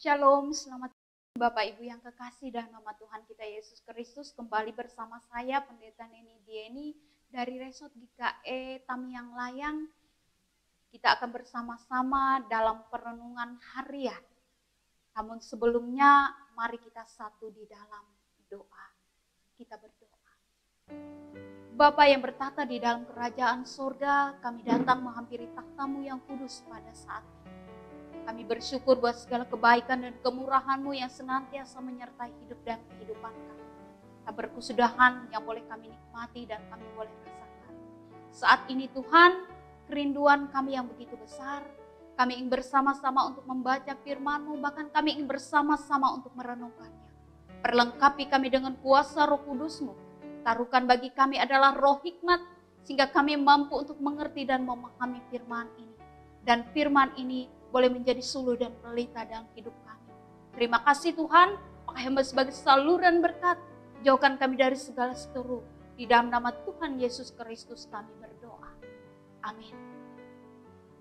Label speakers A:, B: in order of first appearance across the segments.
A: Shalom, selamat Bapak Ibu yang kekasih dan nama Tuhan kita Yesus Kristus. Kembali bersama saya Pendeta Neni Dieni dari Resort GKE Tamiang Layang. Kita akan bersama-sama dalam perenungan harian. Namun sebelumnya mari kita satu di dalam doa. Kita berdoa. Bapa yang bertata di dalam kerajaan surga, kami datang menghampiri takhta-Mu yang kudus pada saat ini. Kami bersyukur buat segala kebaikan dan kemurahan-Mu yang senantiasa menyertai hidup dan kehidupan kami. Tak berkesudahan yang boleh kami nikmati dan kami boleh rasakan. Saat ini Tuhan, kerinduan kami yang begitu besar, kami ingin bersama-sama untuk membaca firman-Mu, bahkan kami ingin bersama-sama untuk merenungkannya. Perlengkapi kami dengan kuasa Roh Kudus-Mu. Taruhkan bagi kami adalah roh hikmat, sehingga kami mampu untuk mengerti dan memahami firman ini. Dan firman ini boleh menjadi suluh dan pelita dalam hidup kami. Terima kasih Tuhan, pakai hamba sebagai saluran berkat. Jauhkan kami dari segala seteru. Di dalam nama Tuhan Yesus Kristus kami berdoa. Amin.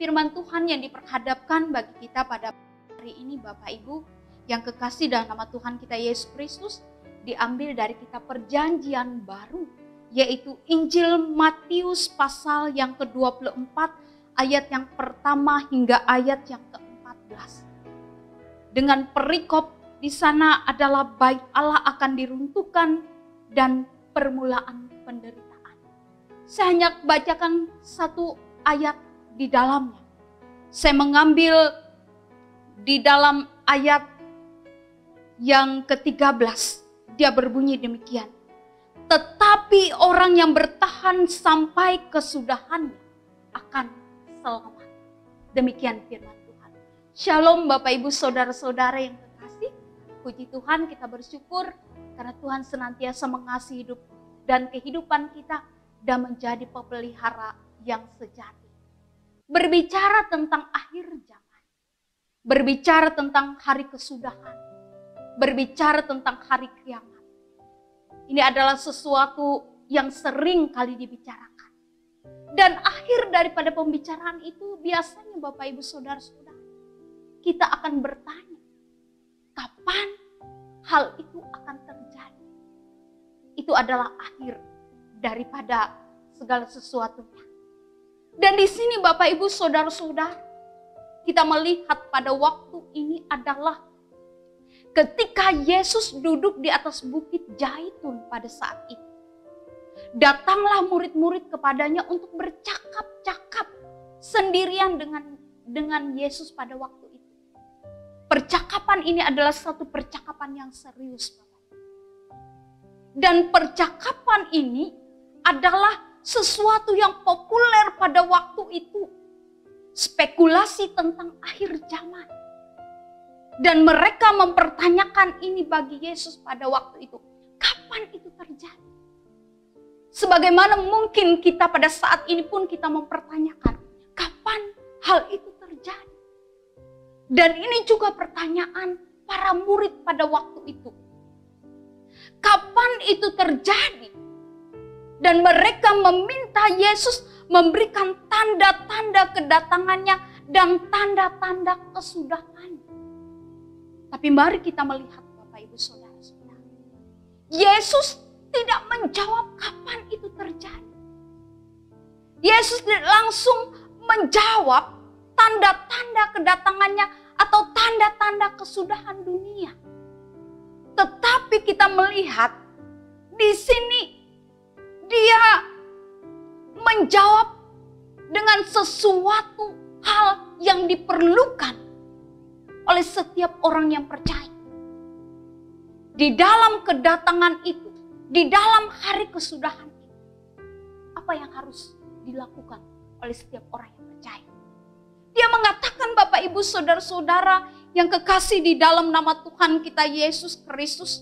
A: Firman Tuhan yang diperhadapkan bagi kita pada hari ini Bapak Ibu, yang kekasih dalam nama Tuhan kita Yesus Kristus, diambil dari kitab Perjanjian Baru, yaitu Injil Matius pasal yang ke-24, ayat yang pertama hingga ayat yang ke-14. Dengan perikop di sana adalah bait Allah akan diruntuhkan dan permulaan penderitaan. Saya hanya bacakan satu ayat di dalamnya. Saya mengambil di dalam ayat yang ke-13. Dia berbunyi demikian. Tetapi orang yang bertahan sampai kesudahannya akan selamat. Demikian firman Tuhan. Shalom Bapak Ibu Saudara-saudara yang kekasih. Puji Tuhan, kita bersyukur karena Tuhan senantiasa mengasihi hidup dan kehidupan kita dan menjadi pemelihara yang sejati. Berbicara tentang akhir zaman. Berbicara tentang hari kesudahan. Berbicara tentang hari kiamat. Ini adalah sesuatu yang sering kali dibicarakan. Dan akhir daripada pembicaraan itu biasanya Bapak Ibu Saudara-saudara, kita akan bertanya, kapan hal itu akan terjadi? Itu adalah akhir daripada segala sesuatunya. Dan di sini Bapak Ibu Saudara-saudara, kita melihat pada waktu ini adalah ketika Yesus duduk di atas bukit Zaitun pada saat itu. Datanglah murid-murid kepadanya untuk bercakap-cakap sendirian dengan Yesus pada waktu itu. Percakapan ini adalah satu percakapan yang serius, Bapak. Dan percakapan ini adalah sesuatu yang populer pada waktu itu. Spekulasi tentang akhir zaman. Dan mereka mempertanyakan ini bagi Yesus pada waktu itu. Kapan itu terjadi? Sebagaimana mungkin kita pada saat ini pun kita mempertanyakan, kapan hal itu terjadi? Dan ini juga pertanyaan para murid pada waktu itu. Kapan itu terjadi? Dan mereka meminta Yesus memberikan tanda-tanda kedatangannya dan tanda-tanda kesudahannya. Tapi mari kita melihat Bapak Ibu Saudara-saudara. Yesus tidak menjawab kapan itu terjadi. Yesus tidak langsung menjawab tanda-tanda kedatangannya atau tanda-tanda kesudahan dunia. Tetapi kita melihat di sini dia menjawab dengan sesuatu hal yang diperlukan oleh setiap orang yang percaya. Di dalam kedatangan itu, di dalam hari kesudahan itu, apa yang harus dilakukan oleh setiap orang yang percaya? Dia mengatakan Bapak Ibu Saudara-saudara yang kekasih di dalam nama Tuhan kita Yesus Kristus.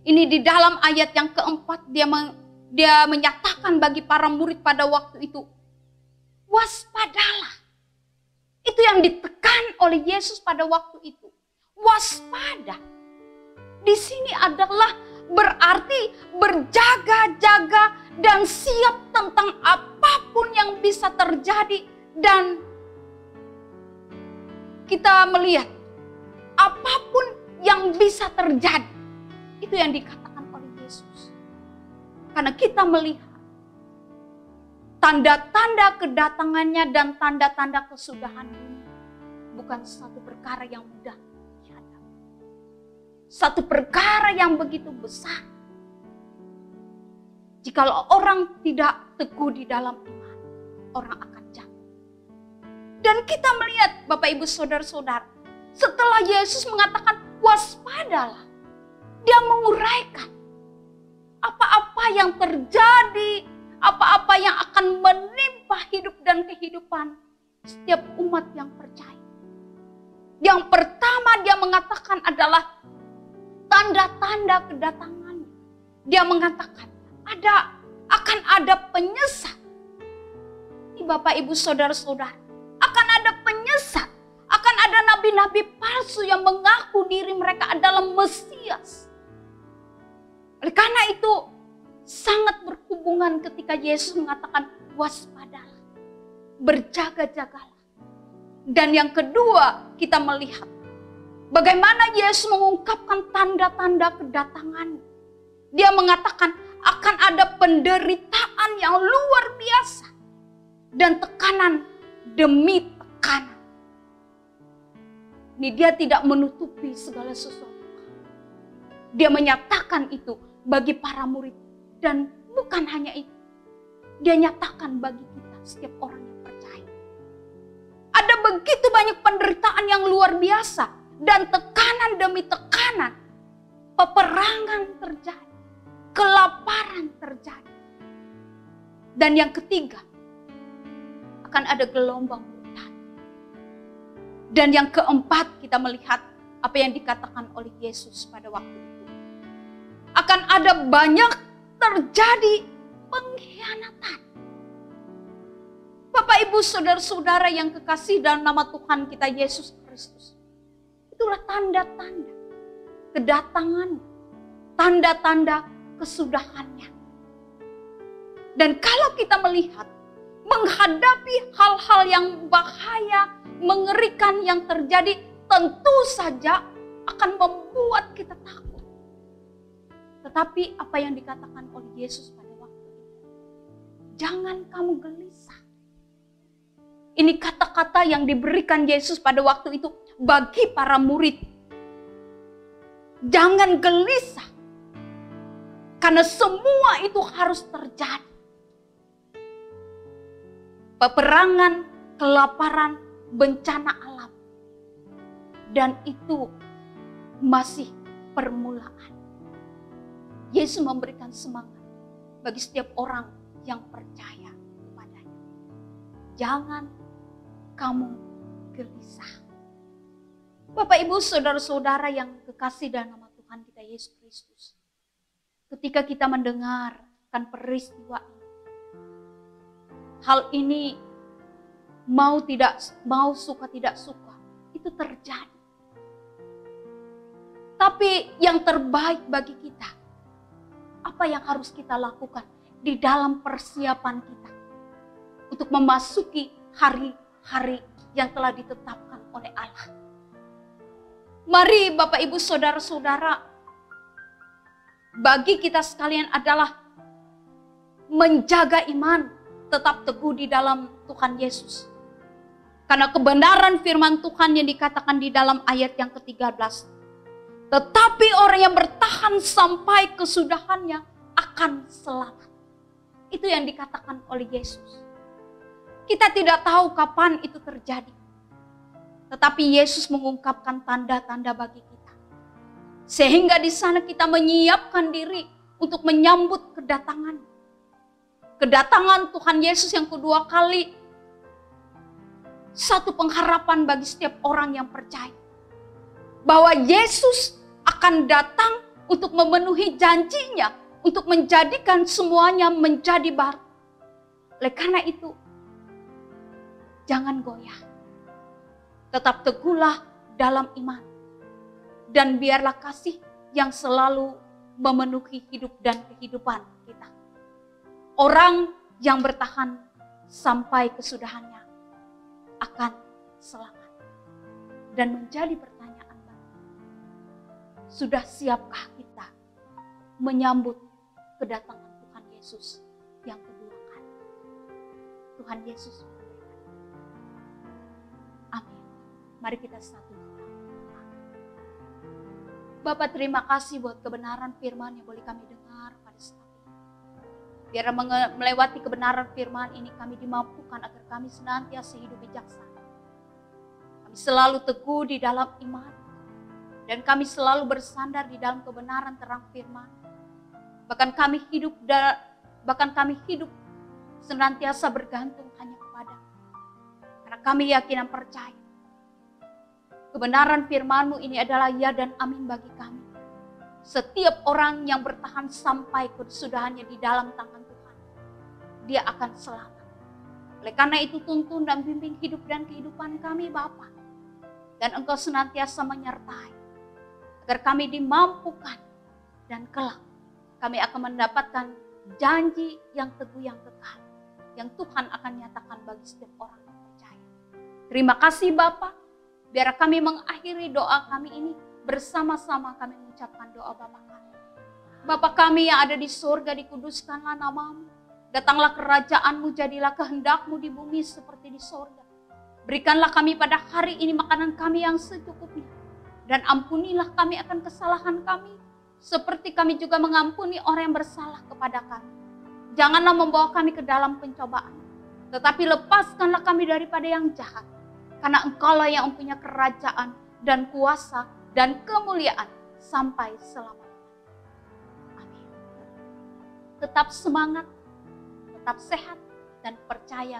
A: Ini di dalam ayat yang keempat dia menyatakan bagi para murid pada waktu itu, waspadalah. Itu yang ditekan oleh Yesus pada waktu itu. Waspada. Di sini adalah berarti berjaga-jaga dan siap tentang apapun yang bisa terjadi. Dan kita melihat apapun yang bisa terjadi. Itu yang dikatakan oleh Yesus. Karena kita melihat tanda-tanda kedatangannya dan tanda-tanda kesudahan dunia bukan satu perkara yang mudah dihadapi. Satu perkara yang begitu besar. Jikalau orang tidak teguh di dalam iman, orang akan jatuh. Dan kita melihat Bapak Ibu Saudara-saudara, setelah Yesus mengatakan waspadalah, dia menguraikan apa-apa yang terjadi, apa-apa yang akan menimpa hidup dan kehidupan setiap umat yang percaya. Yang pertama dia mengatakan adalah tanda-tanda kedatangannya. Dia mengatakan akan ada penyesat. Ini Bapak Ibu Saudara-saudara, akan ada penyesat. Akan ada nabi-nabi palsu yang mengaku diri mereka adalah Mesias. Oleh karena itu sangat berhubungan ketika Yesus mengatakan waspadalah, berjaga-jagalah. Dan yang kedua kita melihat bagaimana Yesus mengungkapkan tanda-tanda kedatangan. Dia mengatakan akan ada penderitaan yang luar biasa dan tekanan demi tekanan. Ini dia tidak menutupi segala sesuatu. Dia menyatakan itu bagi para murid. Dan bukan hanya itu. Dia nyatakan bagi kita setiap orang yang percaya. Ada begitu banyak penderitaan yang luar biasa. Dan tekanan demi tekanan. Peperangan terjadi. Kelaparan terjadi. Dan yang ketiga. Akan ada gelombang murtad. Dan yang keempat kita melihat apa yang dikatakan oleh Yesus pada waktu itu. Akan ada banyak terjadi pengkhianatan. Bapak Ibu Saudara-saudara yang kekasih dalam nama Tuhan kita Yesus Kristus. Itulah tanda-tanda kedatangan, tanda-tanda kesudahannya. Dan kalau kita melihat menghadapi hal-hal yang bahaya, mengerikan yang terjadi, tentu saja akan membuat kita takut. Tetapi apa yang dikatakan oleh Yesus pada waktu itu, jangan kamu gelisah. Ini kata-kata yang diberikan Yesus pada waktu itu bagi para murid. Jangan gelisah. Karena semua itu harus terjadi. Peperangan, kelaparan, bencana alam. Dan itu masih permulaan. Yesus memberikan semangat bagi setiap orang yang percaya kepadanya. Jangan kamu gelisah. Bapak Ibu Saudara-saudara yang kekasih dalam nama Tuhan kita Yesus Kristus. Ketika kita mendengarkan peristiwa ini. Hal ini mau suka tidak suka, itu terjadi. Tapi yang terbaik bagi kita, apa yang harus kita lakukan di dalam persiapan kita untuk memasuki hari-hari yang telah ditetapkan oleh Allah. Mari Bapak Ibu Saudara-saudara, bagi kita sekalian adalah menjaga iman, tetap teguh di dalam Tuhan Yesus. Karena kebenaran firman Tuhan yang dikatakan di dalam ayat yang ke-13. Tetapi orang yang bertahan sampai kesudahannya akan selamat. Itu yang dikatakan oleh Yesus. Kita tidak tahu kapan itu terjadi. Tetapi Yesus mengungkapkan tanda-tanda bagi kita. Sehingga di sana kita menyiapkan diri untuk menyambut kedatangan. Kedatangan Tuhan Yesus yang kedua kali. Satu pengharapan bagi setiap orang yang percaya. Bahwa Yesus akan datang untuk memenuhi janjinya, untuk menjadikan semuanya menjadi baru. Oleh karena itu, jangan goyah. Tetap teguhlah dalam iman. Dan biarlah kasih yang selalu memenuhi hidup dan kehidupan kita. Orang yang bertahan sampai kesudahannya akan selamat. Dan menjadi pertanyaan bagi Sudah siapkah kita menyambut kedatangan Tuhan Yesus yang kedua kali? Tuhan Yesus memberkati. Amin. Mari kita satu doa. Bapak, terima kasih buat kebenaran firman yang boleh kami dengar pada saat ini. Biar melewati kebenaran firman ini kami dimampukan agar kami senantiasa hidup bijaksana. Kami selalu teguh di dalam iman. Dan kami selalu bersandar di dalam kebenaran terang firman. Bahkan kami hidup senantiasa bergantung hanya kepada. Karena kami yakin dan percaya. Kebenaran firman-Mu ini adalah ya dan amin bagi kami. Setiap orang yang bertahan sampai kesudahannya di dalam tangan Tuhan, dia akan selamat. Oleh karena itu tuntun dan bimbing hidup dan kehidupan kami Bapa. Dan Engkau senantiasa menyertai. Agar kami dimampukan dan kelak kami akan mendapatkan janji yang teguh yang kekal. Yang Tuhan akan nyatakan bagi setiap orang yang percaya. Terima kasih Bapa. Biar kami mengakhiri doa kami ini bersama-sama kami mengucapkan doa Bapa kami. Bapa kami yang ada di surga, dikuduskanlah nama-Mu. Datanglah kerajaan-Mu, jadilah kehendak-Mu di bumi seperti di surga. Berikanlah kami pada hari ini makanan kami yang secukupnya. Dan ampunilah kami akan kesalahan kami, seperti kami juga mengampuni orang yang bersalah kepada kami. Janganlah membawa kami ke dalam pencobaan, tetapi lepaskanlah kami daripada yang jahat. Karena Engkaulah yang mempunyai kerajaan dan kuasa dan kemuliaan sampai selama-lamanya. Amin. Tetap semangat, tetap sehat, dan percaya